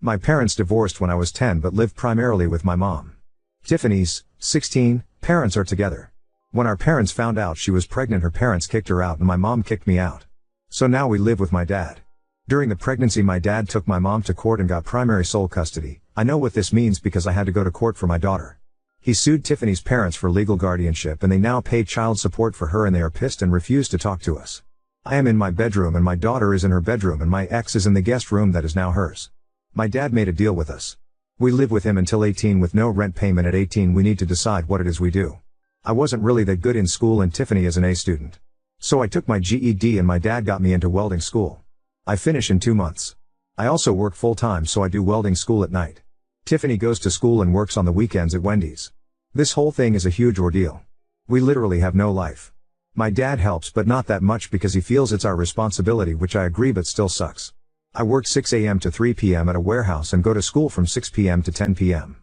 My parents divorced when I was 10 but lived primarily with my mom. Tiffany's, 16, parents are together. When our parents found out she was pregnant, her parents kicked her out and my mom kicked me out. So now we live with my dad. During the pregnancy my dad took my mom to court and got primary sole custody. I know what this means because I had to go to court for my daughter. He sued Tiffany's parents for legal guardianship and they now pay child support for her and they are pissed and refuse to talk to us. I am in my bedroom and my daughter is in her bedroom and my ex is in the guest room that is now hers. My dad made a deal with us. We live with him until 18 with no rent payment. At 18 we need to decide what it is we do. I wasn't really that good in school and Tiffany is an A student. So I took my GED and my dad got me into welding school. I finish in 2 months. I also work full time so I do welding school at night. Tiffany goes to school and works on the weekends at Wendy's. This whole thing is a huge ordeal. We literally have no life. My dad helps but not that much because he feels it's our responsibility, which I agree but still sucks. I work 6 a.m. to 3 p.m. at a warehouse and go to school from 6 p.m. to 10 p.m.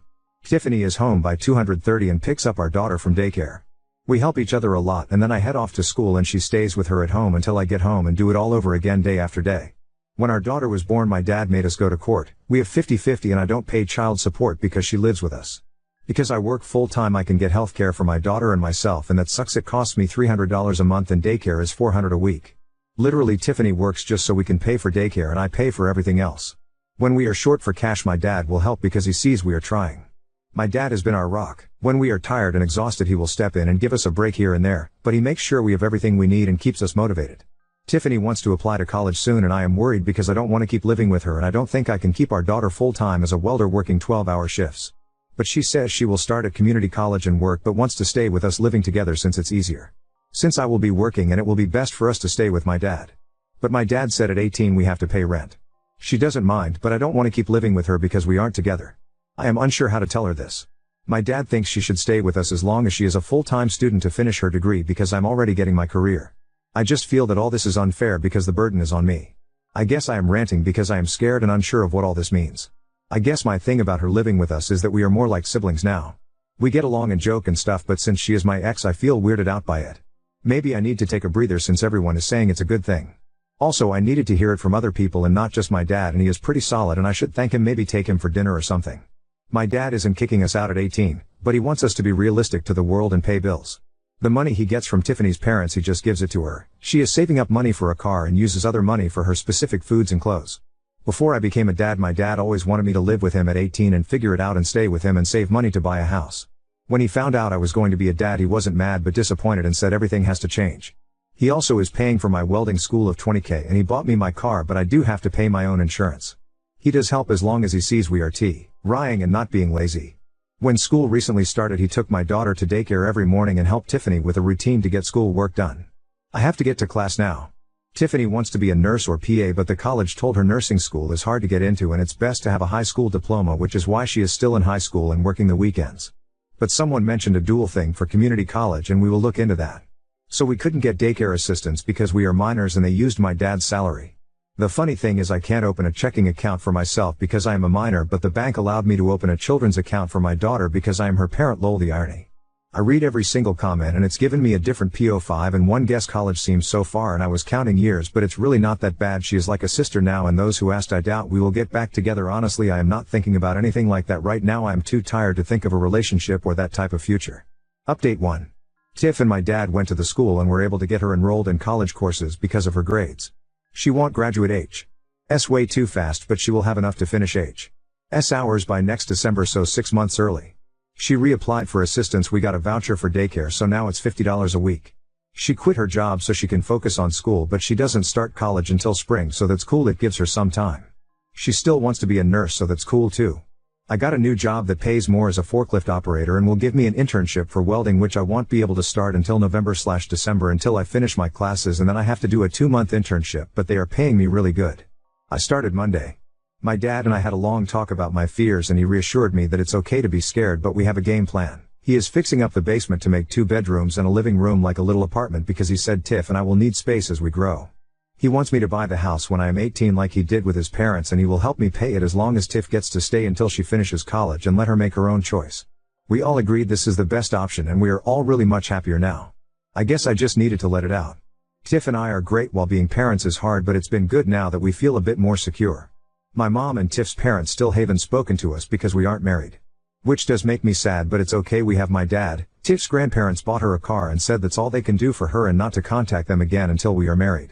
Tiffany is home by 2:30 and picks up our daughter from daycare. We help each other a lot and then I head off to school and she stays with her at home until I get home and do it all over again day after day. When our daughter was born my dad made us go to court. We have 50-50 and I don't pay child support because she lives with us. Because I work full time I can get health care for my daughter and myself and that sucks. It costs me $300 a month and daycare is $400 a week. Literally Tiffany works just so we can pay for daycare and I pay for everything else. When we are short for cash my dad will help because he sees we are trying. My dad has been our rock. When we are tired and exhausted he will step in and give us a break here and there, but he makes sure we have everything we need and keeps us motivated. Tiffany wants to apply to college soon and I am worried because I don't want to keep living with her and I don't think I can keep our daughter full time as a welder working 12-hour shifts. But she says she will start at community college and work but wants to stay with us living together since it's easier. Since I will be working and it will be best for us to stay with my dad. But my dad said at 18 we have to pay rent. She doesn't mind but I don't want to keep living with her because we aren't together. I am unsure how to tell her this. My dad thinks she should stay with us as long as she is a full-time student to finish her degree because I'm already getting my career. I just feel that all this is unfair because the burden is on me. I guess I am ranting because I am scared and unsure of what all this means. I guess my thing about her living with us is that we are more like siblings now. We get along and joke and stuff but since she is my ex I feel weirded out by it. Maybe I need to take a breather since everyone is saying it's a good thing. Also I needed to hear it from other people and not just my dad and he is pretty solid and I should thank him, maybe take him for dinner or something. My dad isn't kicking us out at 18, but he wants us to be realistic to the world and pay bills. The money he gets from Tiffany's parents he just gives it to her. She is saving up money for a car and uses other money for her specific foods and clothes. Before I became a dad my dad always wanted me to live with him at 18 and figure it out and stay with him and save money to buy a house. When he found out I was going to be a dad he wasn't mad but disappointed and said everything has to change. He also is paying for my welding school of $20,000 and he bought me my car but I do have to pay my own insurance. He does help as long as he sees we are trying and not being lazy. When school recently started he took my daughter to daycare every morning and helped Tiffany with a routine to get school work done. I have to get to class now. Tiffany wants to be a nurse or PA but the college told her nursing school is hard to get into and it's best to have a high school diploma, which is why she is still in high school and working the weekends. But someone mentioned a dual thing for community college and we will look into that. So we couldn't get daycare assistance because we are minors and they used my dad's salary. The funny thing is I can't open a checking account for myself because I am a minor but the bank allowed me to open a children's account for my daughter because I am her parent. Lol, the irony. I read every single comment and it's given me a different PO5 and one guess college seems so far and I was counting years but it's really not that bad. She is like a sister now and those who asked I doubt we will get back together. Honestly I am not thinking about anything like that right now. I am too tired to think of a relationship or that type of future. Update 1. Tiff and my dad went to the school and were able to get her enrolled in college courses because of her grades. She won't graduate H.S. way too fast but she will have enough to finish H.S. hours by next December, so 6 months early. She reapplied for assistance. We got a voucher for daycare so now it's $50 a week. She quit her job so she can focus on school but she doesn't start college until spring so that's cool, it gives her some time. She still wants to be a nurse so that's cool too. I got a new job that pays more as a forklift operator and will give me an internship for welding which I won't be able to start until November/December until I finish my classes and then I have to do a 2-month internship but they are paying me really good. I started Monday. My dad and I had a long talk about my fears and he reassured me that it's okay to be scared but we have a game plan. He is fixing up the basement to make 2 bedrooms and a living room like a little apartment because he said Tiff and I will need space as we grow. He wants me to buy the house when I am 18 like he did with his parents and he will help me pay it as long as Tiff gets to stay until she finishes college and let her make her own choice. We all agreed this is the best option and we are all really much happier now. I guess I just needed to let it out. Tiff and I are great while being parents is hard but it's been good now that we feel a bit more secure. My mom and Tiff's parents still haven't spoken to us because we aren't married. Which does make me sad, but it's okay. We have my dad. Tiff's grandparents bought her a car and said that's all they can do for her and not to contact them again until we are married.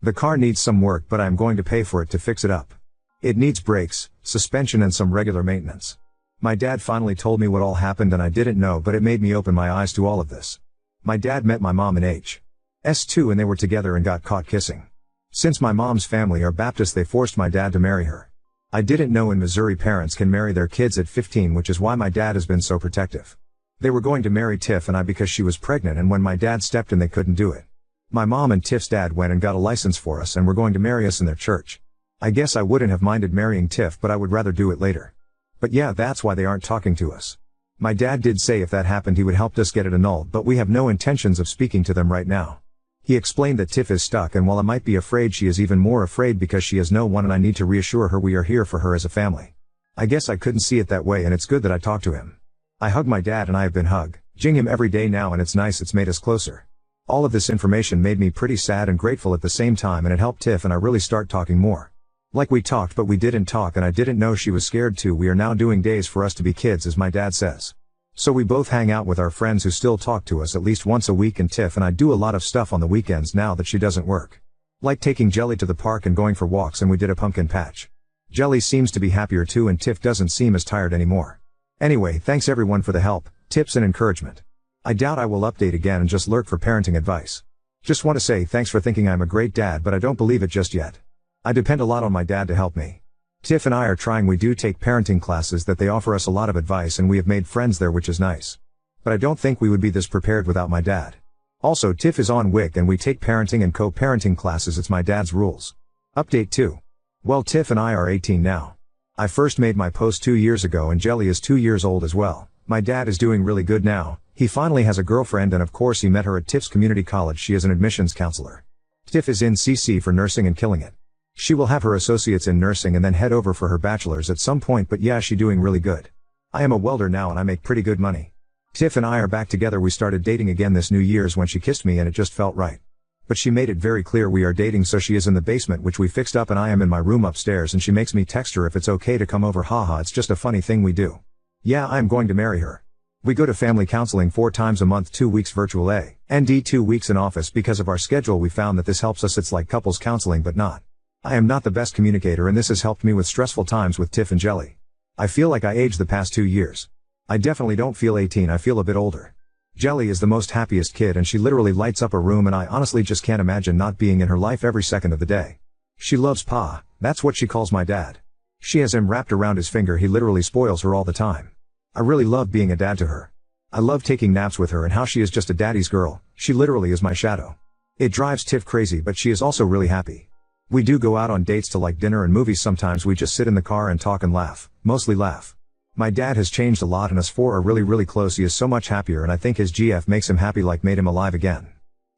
The car needs some work, but I'm going to pay for it to fix it up. It needs brakes, suspension and some regular maintenance. My dad finally told me what all happened and I didn't know, but it made me open my eyes to all of this. My dad met my mom in HS2 and they were together and got caught kissing. Since my mom's family are Baptist, they forced my dad to marry her. I didn't know in Missouri parents can marry their kids at 15, which is why my dad has been so protective. They were going to marry Tiff and I because she was pregnant, and when my dad stepped in they couldn't do it. My mom and Tiff's dad went and got a license for us and were going to marry us in their church. I guess I wouldn't have minded marrying Tiff, but I would rather do it later. But yeah, that's why they aren't talking to us. My dad did say if that happened he would help us get it annulled, but we have no intentions of speaking to them right now. He explained that Tiff is stuck, and while I might be afraid, she is even more afraid because she has no one and I need to reassure her we are here for her as a family. I guess I couldn't see it that way, and it's good that I talked to him. I hug my dad and I have been hugging him every day now, and it's nice, it's made us closer. All of this information made me pretty sad and grateful at the same time, and it helped Tiff and I really start talking more. Like we talked, but we didn't talk, and I didn't know she was scared too. We are now doing days for us to be kids, as my dad says. So we both hang out with our friends who still talk to us at least once a week, and Tiff and I do a lot of stuff on the weekends now that she doesn't work. Like taking Jelly to the park and going for walks, and we did a pumpkin patch. Jelly seems to be happier too, and Tiff doesn't seem as tired anymore. Anyway, thanks everyone for the help, tips and encouragement. I doubt I will update again and just lurk for parenting advice. Just want to say thanks for thinking I'm a great dad, but I don't believe it just yet. I depend a lot on my dad to help me. Tiff and I are trying. We do take parenting classes that they offer us a lot of advice, and we have made friends there, which is nice. But I don't think we would be this prepared without my dad. Also, Tiff is on WIC and we take parenting and co-parenting classes. It's my dad's rules. Update 2. Well, Tiff and I are 18 now. I first made my post 2 years ago, and Jelly is 2 years old as well. My dad is doing really good now. He finally has a girlfriend, and of course he met her at Tiff's community college. She is an admissions counselor. Tiff is in CC for nursing and killing it. She will have her associates in nursing and then head over for her bachelor's at some point, but yeah, she doing really good. I am a welder now and I make pretty good money. Tiff and I are back together. We started dating again this New Year's when she kissed me and it just felt right. But she made it very clear we are dating, so she is in the basement, which we fixed up, and I am in my room upstairs, and she makes me text her if it's okay to come over. Haha, it's just a funny thing we do. Yeah, I am going to marry her. We go to family counseling 4 times a month, 2 weeks virtual and 2 weeks in office. Because of our schedule we found that this helps us. It's like couples counseling but not. I am not the best communicator, and this has helped me with stressful times with Tiff and Jelly. I feel like I aged the past 2 years. I definitely don't feel 18, I feel a bit older. Jelly is the most happiest kid, and she literally lights up a room, and I honestly just can't imagine not being in her life every second of the day. She loves Pa, that's what she calls my dad. She has him wrapped around his finger. He literally spoils her all the time. I really love being a dad to her. I love taking naps with her and how she is just a daddy's girl. She literally is my shadow. It drives Tiff crazy, but she is also really happy. We do go out on dates to like dinner and movies. Sometimes we just sit in the car and talk and laugh, mostly laugh. My dad has changed a lot and us 4 are really close. He is so much happier, and I think his GF makes him happy, like made him alive again.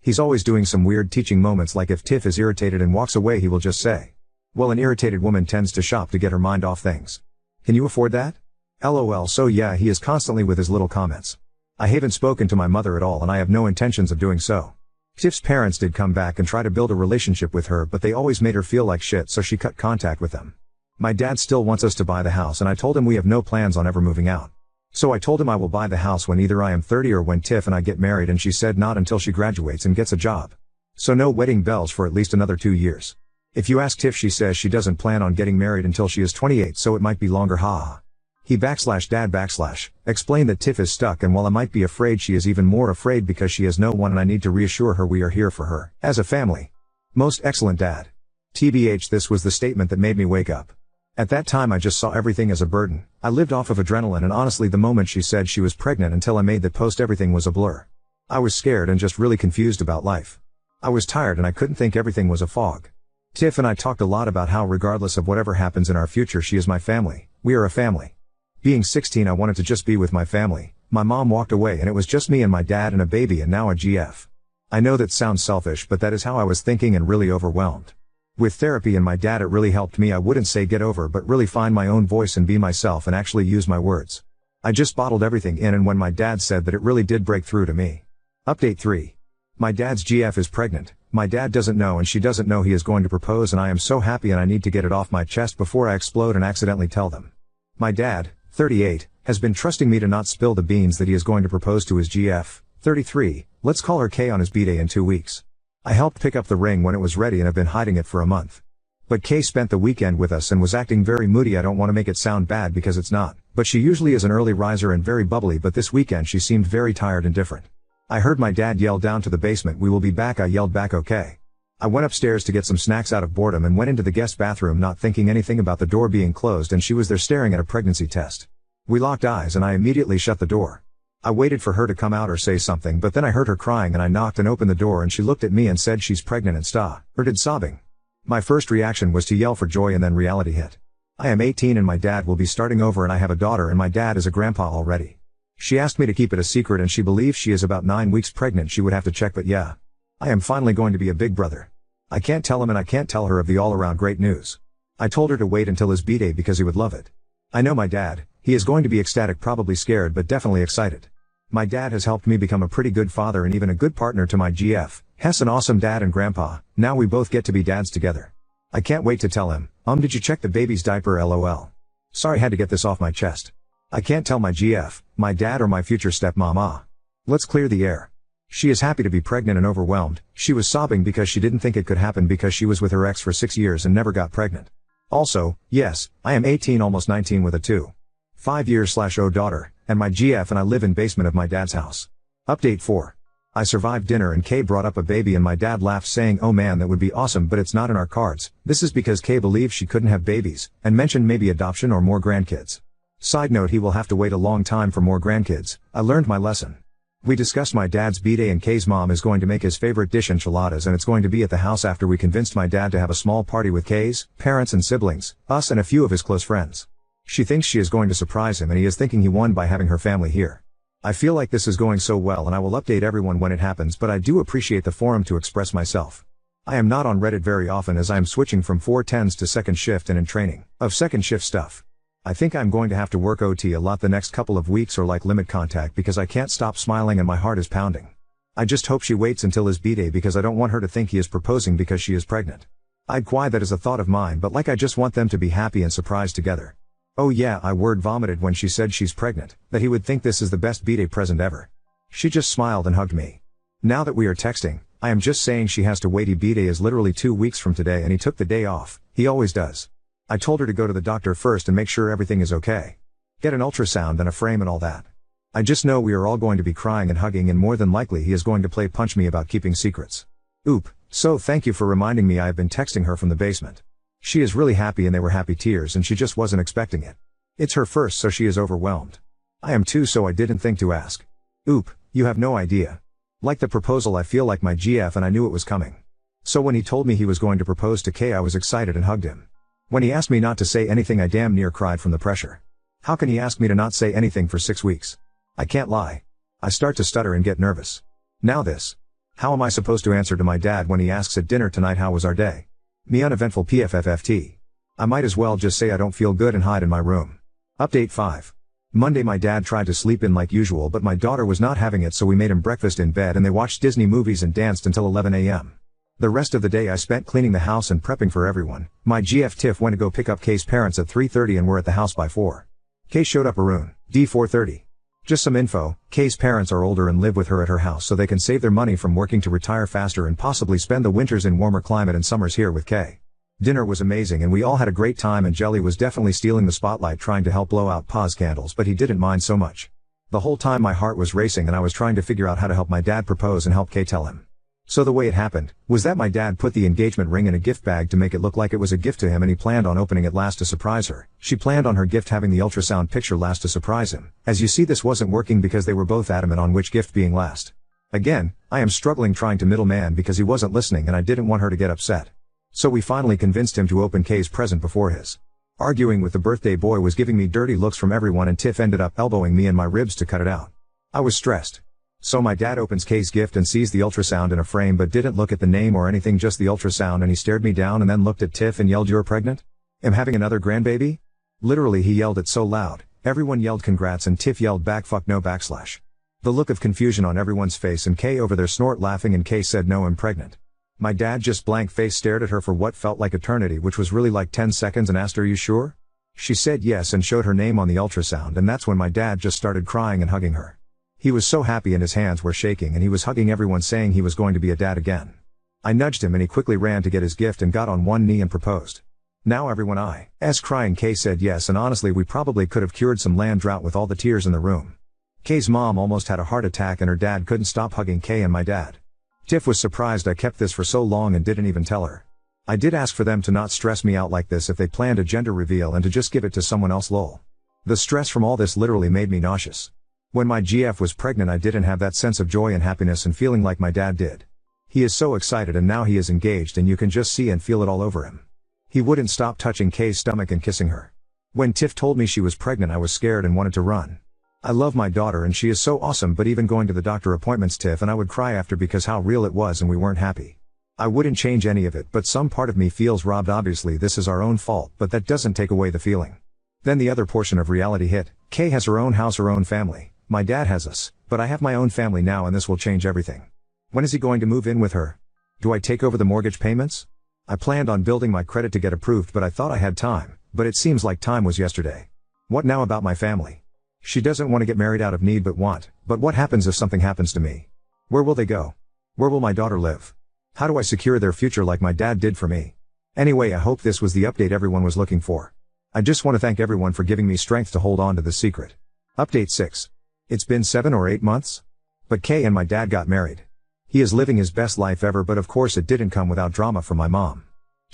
He's always doing some weird teaching moments, like if Tiff is irritated and walks away he will just say, well, an irritated woman tends to shop to get her mind off things. Can you afford that? LOL. So yeah, he is constantly with his little comments. I haven't spoken to my mother at all, and I have no intentions of doing so. Tiff's parents did come back and try to build a relationship with her, but they always made her feel like shit, so she cut contact with them. My dad still wants us to buy the house, and I told him we have no plans on ever moving out. So I told him I will buy the house when either I am 30 or when Tiff and I get married, and she said not until she graduates and gets a job. So no wedding bells for at least another 2 years. If you ask Tiff, she says she doesn't plan on getting married until she is 28, so it might be longer. Haha. He /dad/ explained that Tiff is stuck, and while I might be afraid, she is even more afraid because she has no one, and I need to reassure her we are here for her, as a family. Most excellent dad. TBH, this was the statement that made me wake up. At that time I just saw everything as a burden. I lived off of adrenaline, and honestly the moment she said she was pregnant until I made that post, everything was a blur. I was scared and just really confused about life. I was tired and I couldn't think, everything was a fog. Tiff and I talked a lot about how regardless of whatever happens in our future, she is my family. We are a family. Being 16, I wanted to just be with my family. My mom walked away and it was just me and my dad and a baby, and now a GF. I know that sounds selfish, but that is how I was thinking and really overwhelmed. With therapy and my dad, it really helped me. I wouldn't say get over, but really find my own voice and be myself and actually use my words. I just bottled everything in, and when my dad said that, it really did break through to me. Update 3. My dad's GF is pregnant. My dad doesn't know and she doesn't know he is going to propose and I am so happy and I need to get it off my chest before I explode and accidentally tell them. My dad, 38, has been trusting me to not spill the beans that he is going to propose to his GF, 33, let's call her Kay, on his b-day in 2 weeks. I helped pick up the ring when it was ready and have been hiding it for a month. But Kay spent the weekend with us and was acting very moody. I don't want to make it sound bad because it's not, but she usually is an early riser and very bubbly, but this weekend she seemed very tired and different. I heard my dad yell down to the basement, "We will be back." I yelled back, "Okay." I went upstairs to get some snacks out of boredom and went into the guest bathroom not thinking anything about the door being closed, and she was there staring at a pregnancy test. We locked eyes and I immediately shut the door. I waited for her to come out or say something, but then I heard her crying and I knocked and opened the door and she looked at me and said she's pregnant and started sobbing. My first reaction was to yell for joy and then reality hit. I am 18 and my dad will be starting over and I have a daughter and my dad is a grandpa already. She asked me to keep it a secret and she believes she is about 9 weeks pregnant. She would have to check, but yeah. I am finally going to be a big brother. I can't tell him and I can't tell her of the all-around great news. I told her to wait until his b-day because he would love it. I know my dad, he is going to be ecstatic, probably scared but definitely excited. My dad has helped me become a pretty good father and even a good partner to my GF, Hess, an awesome dad and grandpa. Now we both get to be dads together. I can't wait to tell him, did you check the baby's diaper, lol. Sorry, had to get this off my chest. I can't tell my GF, my dad or my future stepmom. Let's clear the air. She is happy to be pregnant and overwhelmed. She was sobbing because she didn't think it could happen because she was with her ex for 6 years and never got pregnant. Also, yes, I am 18, almost 19 with a 2.5 years/old daughter, and my GF and I live in basement of my dad's house. Update 4. I survived dinner and Kay brought up a baby and my dad laughed saying, "Oh man, that would be awesome, but it's not in our cards." This is because Kay believes she couldn't have babies, and mentioned maybe adoption or more grandkids. Side note, he will have to wait a long time for more grandkids. I learned my lesson. We discussed my dad's b-day and Kay's mom is going to make his favorite dish, enchiladas, and it's going to be at the house after we convinced my dad to have a small party with Kay's parents and siblings, us and a few of his close friends. She thinks she is going to surprise him and he is thinking he won by having her family here. I feel like this is going so well and I will update everyone when it happens, but I do appreciate the forum to express myself. I am not on Reddit very often as I am switching from 410s to second shift and in training of second shift stuff. I think I'm going to have to work OT a lot the next couple of weeks or like limit contact because I can't stop smiling and my heart is pounding. I just hope she waits until his b-day because I don't want her to think he is proposing because she is pregnant. I'd cry, that is a thought of mine, but like I just want them to be happy and surprised together. Oh yeah, I word vomited when she said she's pregnant, that he would think this is the best b-day present ever. She just smiled and hugged me. Now that we are texting, I am just saying she has to wait. His b-day is literally 2 weeks from today and he took the day off. He always does. I told her to go to the doctor first and make sure everything is okay. Get an ultrasound and a frame and all that. I just know we are all going to be crying and hugging and more than likely he is going to play punch me about keeping secrets. Oop, so thank you for reminding me. I have been texting her from the basement. She is really happy and they were happy tears and she just wasn't expecting it. It's her first so she is overwhelmed. I am too, so I didn't think to ask. Oop, you have no idea. Like the proposal, I feel like my GF and I knew it was coming. So when he told me he was going to propose to Kay I was excited and hugged him. When he asked me not to say anything I damn near cried from the pressure. How can he ask me to not say anything for 6 weeks? I can't lie. I start to stutter and get nervous. Now this. How am I supposed to answer to my dad when he asks at dinner tonight how was our day? Me uneventful PFFFT. I might as well just say I don't feel good and hide in my room. Update 5. Monday my dad tried to sleep in like usual but my daughter was not having it, so we made him breakfast in bed and they watched Disney movies and danced until 11 a.m. The rest of the day I spent cleaning the house and prepping for everyone. My GF Tiff went to go pick up Kay's parents at 3:30 and were at the house by 4. Kay showed up around D4:30. Just some info, Kay's parents are older and live with her at her house so they can save their money from working to retire faster and possibly spend the winters in warmer climate and summers here with Kay. Dinner was amazing and we all had a great time, and Jelly was definitely stealing the spotlight trying to help blow out Pa's candles, but he didn't mind so much. The whole time my heart was racing and I was trying to figure out how to help my dad propose and help Kay tell him. So the way it happened was that my dad put the engagement ring in a gift bag to make it look like it was a gift to him and he planned on opening it last to surprise her. She planned on her gift having the ultrasound picture last to surprise him. As you see, this wasn't working because they were both adamant on which gift being last. Again, I am struggling trying to middleman because he wasn't listening and I didn't want her to get upset. So we finally convinced him to open Kay's present before his. Arguing with the birthday boy was giving me dirty looks from everyone and Tiff ended up elbowing me in my ribs to cut it out. I was stressed. So my dad opens Kay's gift and sees the ultrasound in a frame but didn't look at the name or anything, just the ultrasound, and he stared me down and then looked at Tiff and yelled, "You're pregnant? Am having another grandbaby?" Literally he yelled it so loud, everyone yelled congrats and Tiff yelled back fuck no /. The look of confusion on everyone's face and Kay over there snort laughing and Kay said, "No, I'm pregnant." My dad just blank-faced stared at her for what felt like eternity, which was really like 10 seconds, and asked, "Are you sure?" She said yes and showed her name on the ultrasound, and that's when my dad just started crying and hugging her. He was so happy and his hands were shaking and he was hugging everyone, saying he was going to be a dad again. I nudged him and he quickly ran to get his gift and got on one knee and proposed. Now everyone I's crying. Kay said yes, and honestly we probably could have cured some land drought with all the tears in the room. Kay's mom almost had a heart attack and her dad couldn't stop hugging Kay and my dad. Tiff was surprised I kept this for so long and didn't even tell her. I did ask for them to not stress me out like this if they planned a gender reveal and to just give it to someone else, lol. The stress from all this literally made me nauseous. When my GF was pregnant I didn't have that sense of joy and happiness and feeling like my dad did. He is so excited, and now he is engaged and you can just see and feel it all over him. He wouldn't stop touching Kay's stomach and kissing her. When Tiff told me she was pregnant I was scared and wanted to run. I love my daughter and she is so awesome, but even going to the doctor appointments, Tiff and I would cry after because how real it was and we weren't happy. I wouldn't change any of it, but some part of me feels robbed. Obviously this is our own fault, but that doesn't take away the feeling. Then the other portion of reality hit. Kay has her own house, her own family. My dad has us, but I have my own family now and this will change everything. When is he going to move in with her? Do I take over the mortgage payments? I planned on building my credit to get approved, but I thought I had time, but it seems like time was yesterday. What now about my family? She doesn't want to get married out of need but what happens if something happens to me? Where will they go? Where will my daughter live? How do I secure their future like my dad did for me? Anyway, I hope this was the update everyone was looking for. I just want to thank everyone for giving me strength to hold on to this secret. Update 6. It's been 7 or 8 months? But Kay and my dad got married. He is living his best life ever, but of course it didn't come without drama from my mom.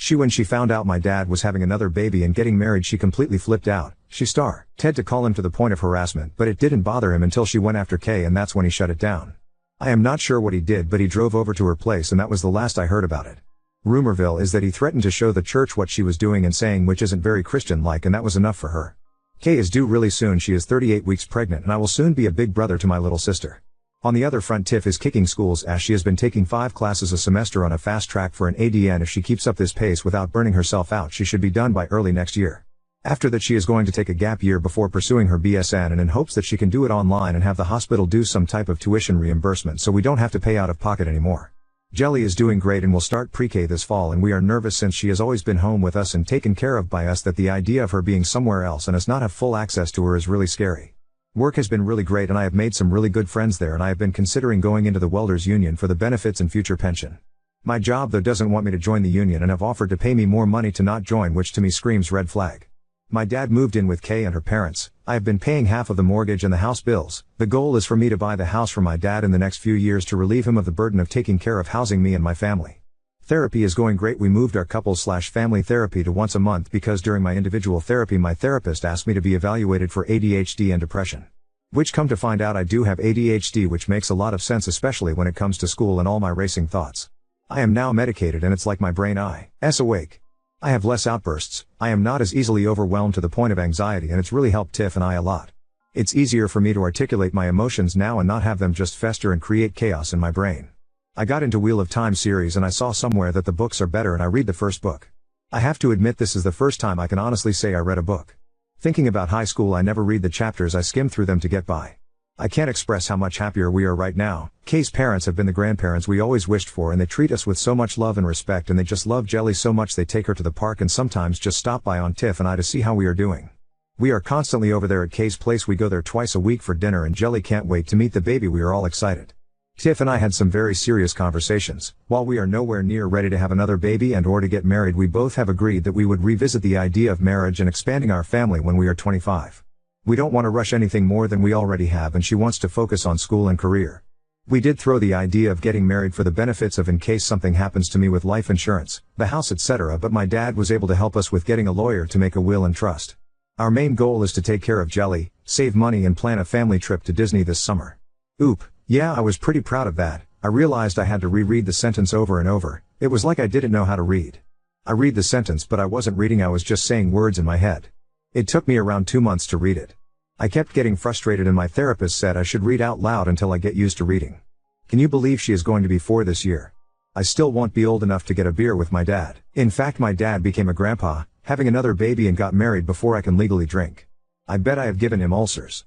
When she found out my dad was having another baby and getting married, she completely flipped out. She started to call him to the point of harassment, but it didn't bother him until she went after Kay, and that's when he shut it down. I am not sure what he did, but he drove over to her place and that was the last I heard about it. Rumorville is that he threatened to show the church what she was doing and saying, which isn't very Christian-like, and that was enough for her. Kay is due really soon. She is 38 weeks pregnant and I will soon be a big brother to my little sister. On the other front, Tiff is kicking school's ass. She has been taking 5 classes a semester on a fast track for an ADN. If she keeps up this pace without burning herself out, she should be done by early next year. After that she is going to take a gap year before pursuing her BSN, and in hopes that she can do it online and have the hospital do some type of tuition reimbursement so we don't have to pay out of pocket anymore. Jelly is doing great and will start pre-K this fall, and we are nervous since she has always been home with us and taken care of by us, that the idea of her being somewhere else and us not have full access to her is really scary. Work has been really great and I have made some really good friends there, and I have been considering going into the welders union for the benefits and future pension. My job though doesn't want me to join the union and have offered to pay me more money to not join, which to me screams red flag. My dad moved in with Kay and her parents. I have been paying half of the mortgage and the house bills. The goal is for me to buy the house for my dad in the next few years to relieve him of the burden of taking care of housing me and my family. Therapy is going great. We moved our couple/family therapy to once a month because during my individual therapy my therapist asked me to be evaluated for ADHD and depression. Which come to find out I do have ADHD, which makes a lot of sense, especially when it comes to school and all my racing thoughts. I am now medicated and it's like my brain is awake. I have less outbursts, I am not as easily overwhelmed to the point of anxiety, and it's really helped Tiff and I a lot. It's easier for me to articulate my emotions now and not have them just fester and create chaos in my brain. I got into Wheel of Time series and I saw somewhere that the books are better, and I read the first book. I have to admit this is the first time I can honestly say I read a book. Thinking about high school, I never read the chapters, I skim through them to get by. I can't express how much happier we are right now. Kay's parents have been the grandparents we always wished for, and they treat us with so much love and respect, and they just love Jelly so much they take her to the park and sometimes just stop by on Tiff and I to see how we are doing. We are constantly over there at Kay's place. We go there twice a week for dinner and Jelly can't wait to meet the baby. We are all excited. Tiff and I had some very serious conversations. While we are nowhere near ready to have another baby and or to get married, we both have agreed that we would revisit the idea of marriage and expanding our family when we are 25. We don't want to rush anything more than we already have, and she wants to focus on school and career. We did throw the idea of getting married for the benefits of in case something happens to me with life insurance, the house, etc., but my dad was able to help us with getting a lawyer to make a will and trust. Our main goal is to take care of Jelly, save money and plan a family trip to Disney this summer. Oop. Yeah, I was pretty proud of that. I realized I had to reread the sentence over and over. It was like I didn't know how to read. I read the sentence but I wasn't reading, I was just saying words in my head. It took me around 2 months to read it. I kept getting frustrated and my therapist said I should read out loud until I get used to reading. Can you believe she is going to be 4 this year? I still won't be old enough to get a beer with my dad. In fact, my dad became a grandpa, having another baby and got married before I can legally drink. I bet I have given him ulcers.